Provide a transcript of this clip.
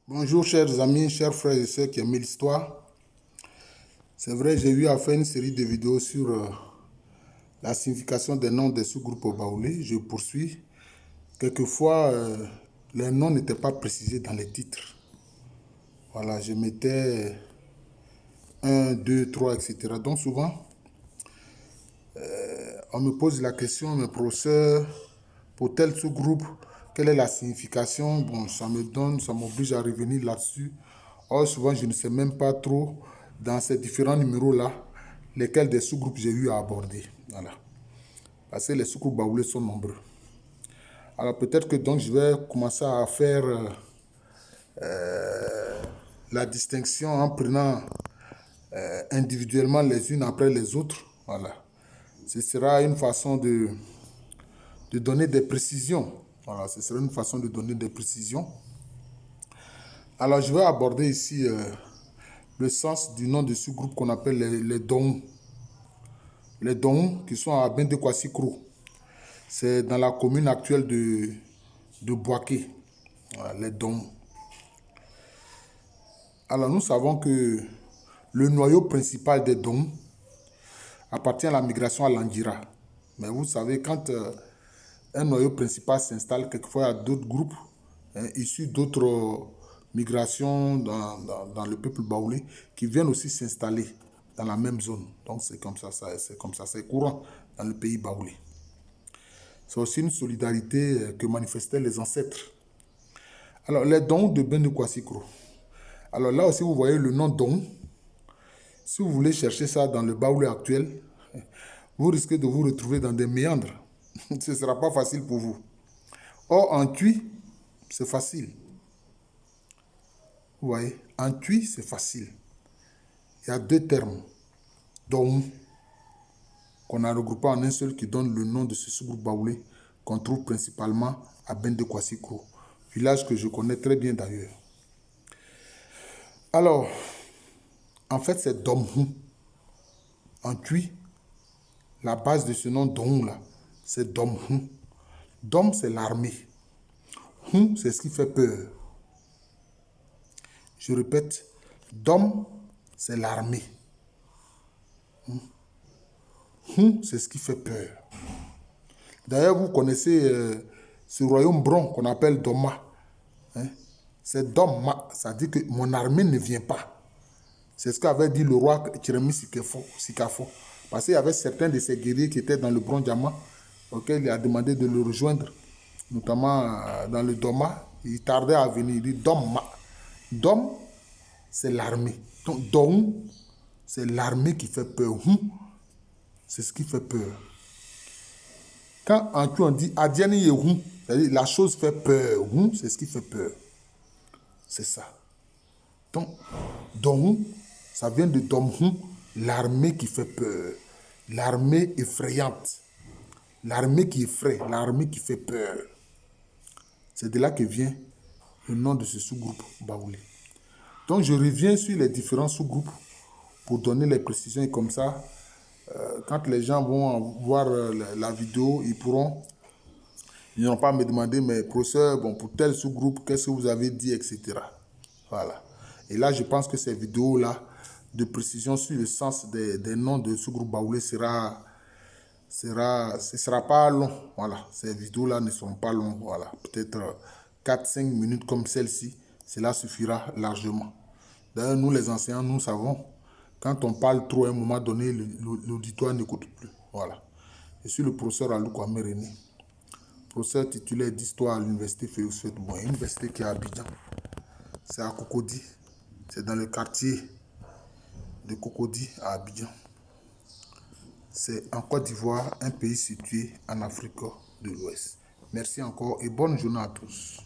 Bonjour chers amis, chers frères et sœurs qui aiment l'histoire. C'est vrai, j'ai eu à faire une série de vidéos sur la signification des noms des sous-groupes baoulés. Je poursuis. Quelquefois, les noms n'étaient pas précisés dans les titres. Voilà, je mettais 1, 2, 3, etc. Donc souvent, on me pose la question, mes professeurs, pour tel sous-groupe, quelle est la signification? Bon, ça m'oblige à revenir là-dessus. Or, souvent, je ne sais même pas trop, dans ces différents numéros-là, lesquels des sous-groupes j'ai eu à aborder. Voilà. Parce que les sous-groupes baoulés sont nombreux. Alors, peut-être que donc, je vais commencer à faire la distinction en prenant individuellement les unes après les autres. Voilà. Ce sera une façon de donner des précisions. Voilà, ce sera une façon de donner des précisions. Alors, je vais aborder ici le sens du nom de ce groupe qu'on appelle les Dong. Les Dong qui sont à Bendekwa-Sikro. C'est dans la commune actuelle de Boaké. Voilà, les Dong. Alors, nous savons que le noyau principal des Dong appartient à la migration à l'Andjira. Mais vous savez, quand un noyau principal s'installe, quelquefois il y a d'autres groupes issus d'autres migrations dans le peuple baoulé qui viennent aussi s'installer dans la même zone. Donc c'est comme ça, c'est courant dans le pays baoulé. C'est aussi une solidarité que manifestaient les ancêtres. Alors les dons de Bendekwa-Sikro. Alors là aussi vous voyez le nom don. Si vous voulez chercher ça dans le baoulé actuel, vous risquez de vous retrouver dans des méandres. Ce ne sera pas facile pour vous. Or, en Tui, c'est facile. Vous voyez, en Tui, c'est facile. Il y a deux termes. Dong, qu'on a regroupé en un seul qui donne le nom de ce sous-groupe baoulé qu'on trouve principalement à Bendekwa-Sikro, village que je connais très bien d'ailleurs. Alors, en fait, c'est Domhou. En Tui, la base de ce nom Dong là, c'est Domhou. Dom, c'est l'armée. Hou, c'est ce qui fait peur. Je répète, Dom, c'est l'armée. Hou, c'est ce qui fait peur. D'ailleurs, vous connaissez ce royaume bron qu'on appelle Doma. Hein? C'est Doma, ça dit que mon armée ne vient pas. C'est ce qu'avait dit le roi Tchiremi Sikafo. Parce qu'il y avait certains de ces guerriers qui étaient dans le bron diamant, auxquels il a demandé de le rejoindre, notamment dans le Doma. Il tardait à venir. Il dit Doma. Dom, c'est l'armée. Donc, Dong, c'est l'armée qui fait peur. C'est ce qui fait peur. Quand en tout on dit Adiani Yehu, c'est-à-dire la chose fait peur. C'est ce qui fait peur. C'est ça. Donc, Dong, ça vient de Domhu, l'armée qui fait peur. L'armée effrayante. L'armée qui effraie, l'armée qui fait peur. C'est de là que vient le nom de ce sous-groupe baoulé. Donc, je reviens sur les différents sous-groupes pour donner les précisions et comme ça, quand les gens vont voir la vidéo, ils n'auront pas à me demander, mais professeur, bon, pour tel sous-groupe, qu'est-ce que vous avez dit, etc. Voilà. Et là, je pense que ces vidéos-là, de précision sur le sens des noms de sous-groupe baoulé ce sera pas long. Voilà. Ces vidéos-là ne seront pas longues. Voilà. Peut-être 4-5 minutes comme celle-ci, cela suffira largement. D'ailleurs, nous les enseignants, nous savons, quand on parle trop à un moment donné, l'auditoire n'écoute plus. Voilà. Je suis le professeur Alou Kwame René, professeur titulaire d'histoire à l'université Félix Houphouët-Boigny, université qui est à Abidjan. C'est à Cocody. C'est dans le quartier de Cocody à Abidjan. C'est en Côte d'Ivoire, un pays situé en Afrique de l'Ouest. Merci encore et bonne journée à tous.